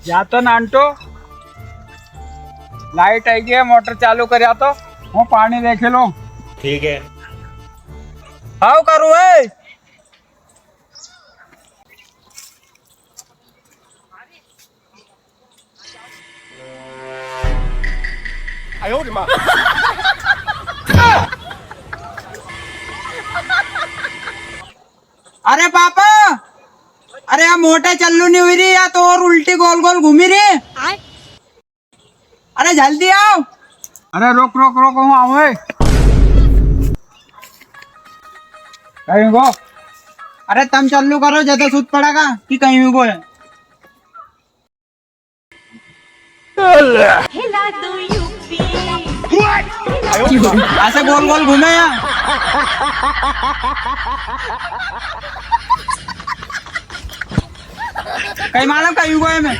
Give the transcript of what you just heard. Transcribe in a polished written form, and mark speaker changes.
Speaker 1: या तो नानटो लाइट आई गई, मोटर चालू कर तो હું પાણી દેખી લઉં.
Speaker 2: ठीक है.
Speaker 1: હાવ કરું એ
Speaker 3: अरे पापा, अरे या मोटे चल्लू नहीं हुई रही या तो और उल्टी गोल गोल घूमी रही. अरे जल्दी आओ.
Speaker 1: અરે રોક રોક રોક હું આવું એ કहीं गो.
Speaker 3: अरे तम चल्लू करो ज्यादा सूद पड़ेगा कि कहीं भी गो है.
Speaker 4: हिला दो यूपी
Speaker 3: ऐसे गोल गोल घूमे यहाँ. कहीं मालूम कहीं गो है मैं.